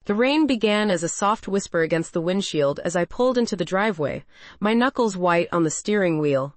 The rain began as a soft whisper against the windshield as I pulled into the driveway, my knuckles white on the steering wheel.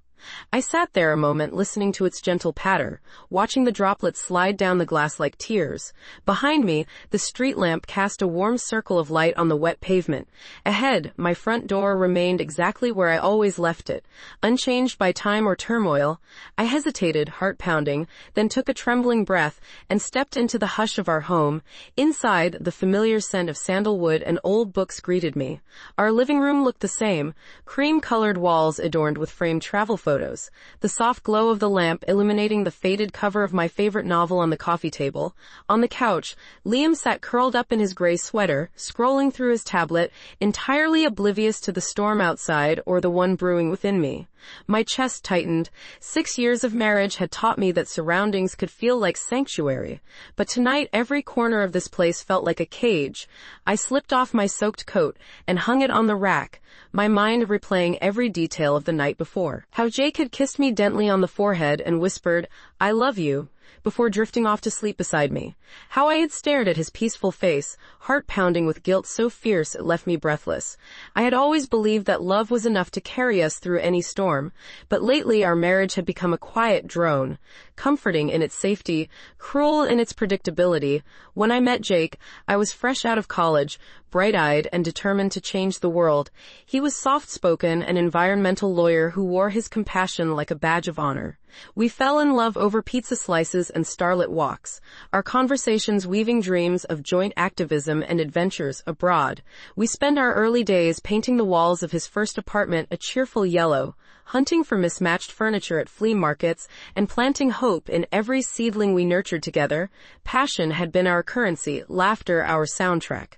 I sat there a moment listening to its gentle patter, watching the droplets slide down the glass like tears. Behind me, the street lamp cast a warm circle of light on the wet pavement. Ahead, my front door remained exactly where I always left it, unchanged by time or turmoil. I hesitated, heart pounding, then took a trembling breath and stepped into the hush of our home. Inside, the familiar scent of sandalwood and old books greeted me. Our living room looked the same, cream-colored walls adorned with framed travel photos, the soft glow of the lamp illuminating the faded cover of my favorite novel on the coffee table. On the couch, Liam sat curled up in his gray sweater, scrolling through his tablet, entirely oblivious to the storm outside or the one brewing within me. My chest tightened. 6 years of marriage had taught me that surroundings could feel like sanctuary, but tonight every corner of this place felt like a cage. I slipped off my soaked coat and hung it on the rack, my mind replaying every detail of the night before. How Jake had kissed me gently on the forehead and whispered, "I love you," before drifting off to sleep beside me. How I had stared at his peaceful face, heart pounding with guilt so fierce it left me breathless. I had always believed that love was enough to carry us through any storm, but lately our marriage had become a quiet drone, comforting in its safety, cruel in its predictability. When I met Jake, I was fresh out of college, bright-eyed and determined to change the world. He was soft-spoken, an environmental lawyer who wore his compassion like a badge of honor. We fell in love over pizza slices and starlit walks, our conversations weaving dreams of joint activism and adventures abroad. We spent our early days painting the walls of his first apartment a cheerful yellow, hunting for mismatched furniture at flea markets, and planting hope in every seedling we nurtured together. Passion had been our currency, laughter our soundtrack.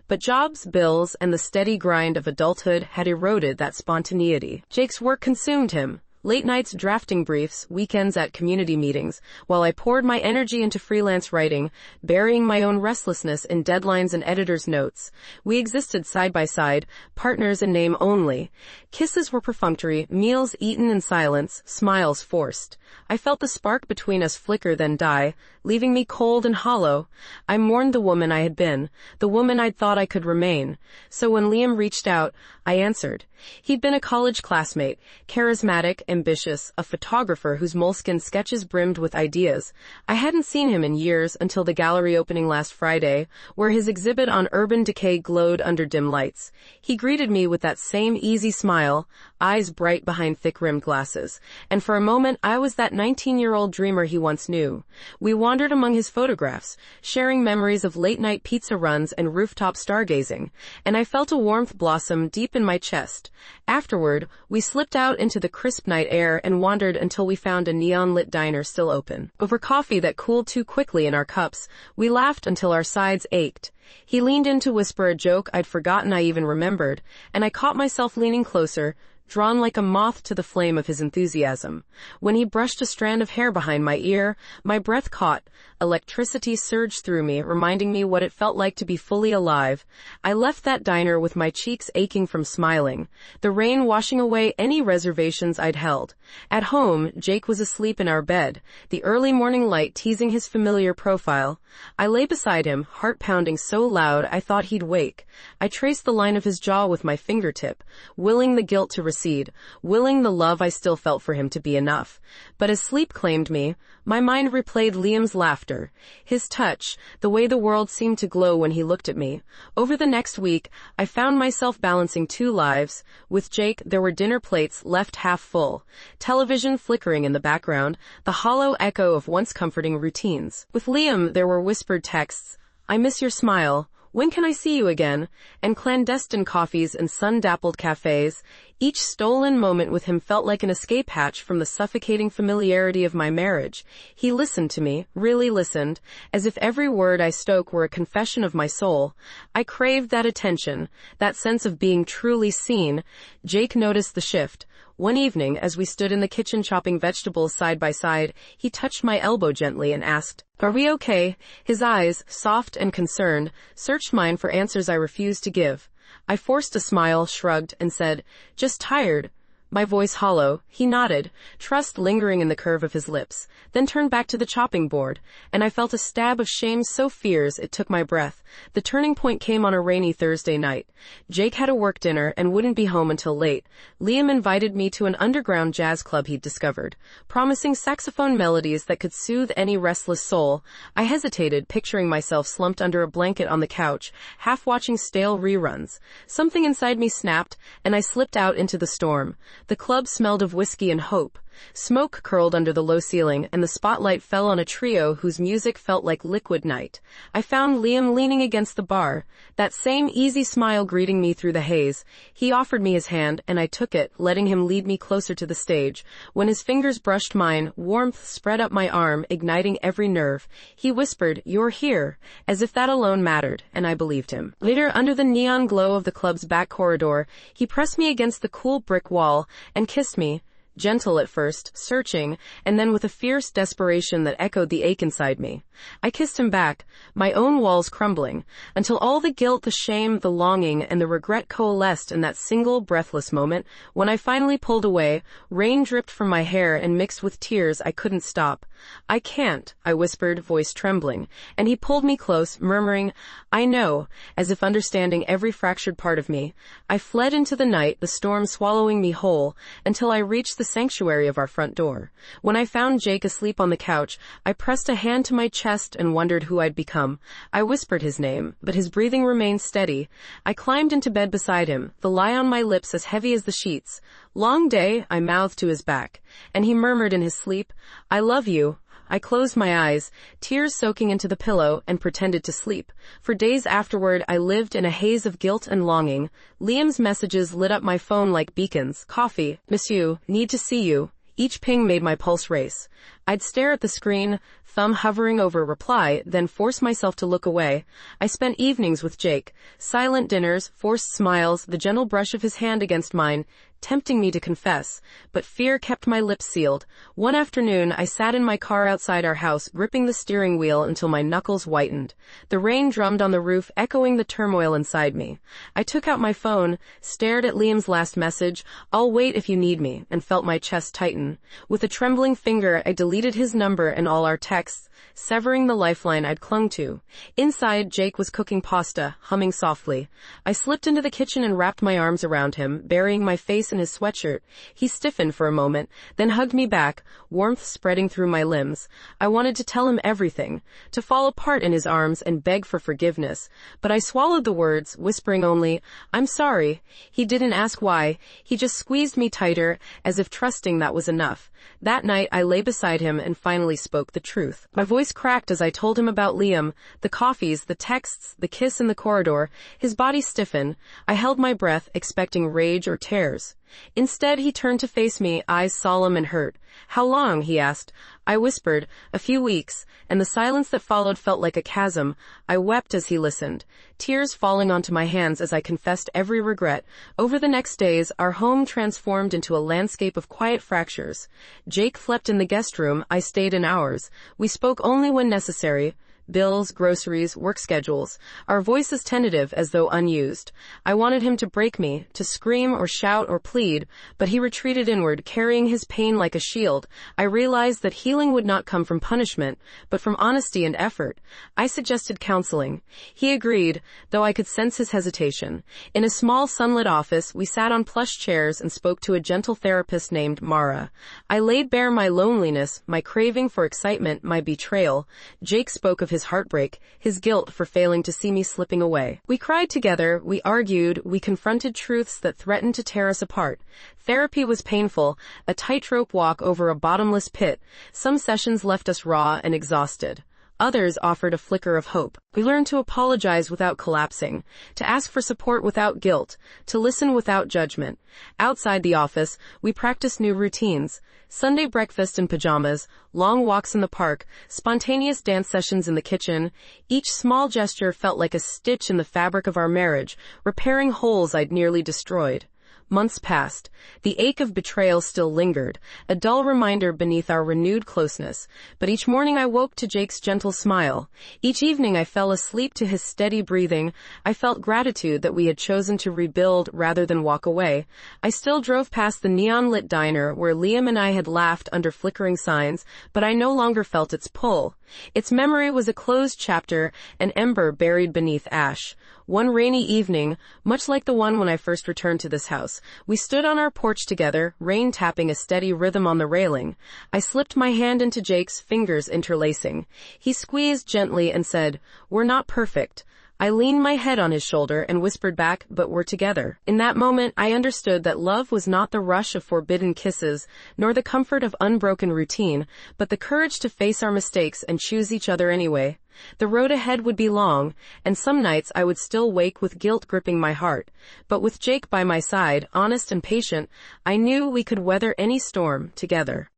But jobs, bills, and the steady grind of adulthood had eroded that spontaneity. Jake's work consumed him. Late nights drafting briefs, weekends at community meetings, while I poured my energy into freelance writing, burying my own restlessness in deadlines and editors' notes. We existed side by side, partners in name only. Kisses were perfunctory, meals eaten in silence, smiles forced. I felt the spark between us flicker then die, leaving me cold and hollow. I mourned the woman I had been, the woman I'd thought I could remain. So when Liam reached out, I answered. He'd been a college classmate, charismatic, ambitious, a photographer whose moleskin sketches brimmed with ideas. I hadn't seen him in years until the gallery opening last Friday, where his exhibit on urban decay glowed under dim lights. He greeted me with that same easy smile, eyes bright behind thick-rimmed glasses, and for a moment I was that 19-year-old dreamer he once knew. We wandered among his photographs, sharing memories of late-night pizza runs and rooftop stargazing, and I felt a warmth blossom deep in my chest. Afterward, we slipped out into the crisp night air and wandered until we found a neon-lit diner still open. Over coffee that cooled too quickly in our cups, we laughed until our sides ached. He leaned in to whisper a joke I'd forgotten I even remembered, and I caught myself leaning closer, drawn like a moth to the flame of his enthusiasm. When he brushed a strand of hair behind my ear, my breath caught. Electricity surged through me, reminding me what it felt like to be fully alive. I left that diner with my cheeks aching from smiling, the rain washing away any reservations I'd held. At home, Jake was asleep in our bed, the early morning light teasing his familiar profile. I lay beside him, heart pounding so loud I thought he'd wake. I traced the line of his jaw with my fingertip, willing the guilt to recede, willing the love I still felt for him to be enough. But as sleep claimed me, my mind replayed Liam's laughter, his touch, the way the world seemed to glow when he looked at me. Over the next week, I found myself balancing two lives. With Jake, there were dinner plates left half full, television flickering in the background, the hollow echo of once comforting routines. With Liam, there were whispered texts, "I miss your smile," "When can I see you again?" and clandestine coffees and sun-dappled cafes. Each stolen moment with him felt like an escape hatch from the suffocating familiarity of my marriage. He listened to me, really listened, as if every word I spoke were a confession of my soul. I craved that attention, that sense of being truly seen. Jake noticed the shift. One evening, as we stood in the kitchen chopping vegetables side by side, he touched my elbow gently and asked, "Are we okay?" His eyes, soft and concerned, searched mine for answers I refused to give. I forced a smile, shrugged, and said, "Just tired." My voice hollow. He nodded, trust lingering in the curve of his lips, then turned back to the chopping board, and I felt a stab of shame so fierce it took my breath. The turning point came on a rainy Thursday night. Jake had a work dinner and wouldn't be home until late. Liam invited me to an underground jazz club he'd discovered, promising saxophone melodies that could soothe any restless soul. I hesitated, picturing myself slumped under a blanket on the couch, half watching stale reruns. Something inside me snapped, and I slipped out into the storm. The club smelled of whiskey and hope. Smoke curled under the low ceiling, and the spotlight fell on a trio whose music felt like liquid night. I found Liam leaning against the bar, that same easy smile greeting me through the haze. He offered me his hand, and I took it, letting him lead me closer to the stage. When his fingers brushed mine, warmth spread up my arm, igniting every nerve. He whispered, "You're here," as if that alone mattered, and I believed him. Later, under the neon glow of the club's back corridor, he pressed me against the cool brick wall and kissed me. Gentle at first, searching, and then with a fierce desperation that echoed the ache inside me. I kissed him back, my own walls crumbling, until all the guilt, the shame, the longing, and the regret coalesced in that single breathless moment. When I finally pulled away, rain dripped from my hair and mixed with tears I couldn't stop. "I can't," I whispered, voice trembling, and he pulled me close, murmuring, "I know," as if understanding every fractured part of me. I fled into the night, the storm swallowing me whole, until I reached the sanctuary of our front door. When I found Jake asleep on the couch, I pressed a hand to my chest and wondered who I'd become. I whispered his name, but his breathing remained steady. I climbed into bed beside him, the lie on my lips as heavy as the sheets. "Long day," I mouthed to his back, and he murmured in his sleep, "I love you." I closed my eyes, tears soaking into the pillow, and pretended to sleep. For days afterward, I lived in a haze of guilt and longing. Liam's messages lit up my phone like beacons. "Coffee, miss you, need to see you." Each ping made my pulse race. I'd stare at the screen, thumb hovering over reply, then force myself to look away. I spent evenings with Jake, silent dinners, forced smiles, the gentle brush of his hand against mine, tempting me to confess, but fear kept my lips sealed. One afternoon, I sat in my car outside our house, gripping the steering wheel until my knuckles whitened. The rain drummed on the roof, echoing the turmoil inside me. I took out my phone, stared at Liam's last message, "I'll wait if you need me," and felt my chest tighten. With a trembling finger, I deleted his number and all our texts, severing the lifeline I'd clung to. Inside, Jake was cooking pasta, humming softly. I slipped into the kitchen and wrapped my arms around him, burying my face in his sweatshirt. He stiffened for a moment, then hugged me back, warmth spreading through my limbs. I wanted to tell him everything, to fall apart in his arms and beg for forgiveness, but I swallowed the words, whispering only, "I'm sorry." He didn't ask why. He just squeezed me tighter, as if trusting that was enough. That night, I lay beside him and finally spoke the truth. My voice cracked as I told him about Liam, the coffees, the texts, the kiss in the corridor. His body stiffened. I held my breath, expecting rage or tears. Instead, he turned to face me, eyes solemn and hurt. "How long?" he asked. I whispered, "A few weeks," and the silence that followed felt like a chasm. I wept as he listened, tears falling onto my hands as I confessed every regret. Over the next days, our home transformed into a landscape of quiet fractures. Jake slept in the guest room, I stayed in ours. We spoke only when necessary. Bills, groceries, work schedules. Our voices tentative as though unused. I wanted him to break me, to scream or shout or plead, but he retreated inward, carrying his pain like a shield. I realized that healing would not come from punishment, but from honesty and effort. I suggested counseling. He agreed, though I could sense his hesitation. In a small sunlit office, we sat on plush chairs and spoke to a gentle therapist named Mara. I laid bare my loneliness, my craving for excitement, my betrayal. Jake spoke of his heartbreak, his guilt for failing to see me slipping away. We cried together, we argued, we confronted truths that threatened to tear us apart. Therapy was painful, a tightrope walk over a bottomless pit. Some sessions left us raw and exhausted. Others offered a flicker of hope. We learned to apologize without collapsing, to ask for support without guilt, to listen without judgment. Outside the office, we practiced new routines. Sunday breakfast in pajamas, long walks in the park, spontaneous dance sessions in the kitchen. Each small gesture felt like a stitch in the fabric of our marriage, repairing holes I'd nearly destroyed. Months passed. The ache of betrayal still lingered, a dull reminder beneath our renewed closeness. But each morning I woke to Jake's gentle smile. Each evening I fell asleep to his steady breathing. I felt gratitude that we had chosen to rebuild rather than walk away. I still drove past the neon-lit diner where Liam and I had laughed under flickering signs, but I no longer felt its pull. Its memory was a closed chapter, an ember buried beneath ash. One rainy evening, much like the one when I first returned to this house, we stood on our porch together, rain tapping a steady rhythm on the railing. I slipped my hand into Jake's, fingers interlacing. He squeezed gently and said, "We're not perfect." I leaned my head on his shoulder and whispered back, "But we're together." In that moment, I understood that love was not the rush of forbidden kisses, nor the comfort of unbroken routine, but the courage to face our mistakes and choose each other anyway. The road ahead would be long, and some nights I would still wake with guilt gripping my heart. But with Jake by my side, honest and patient, I knew we could weather any storm together.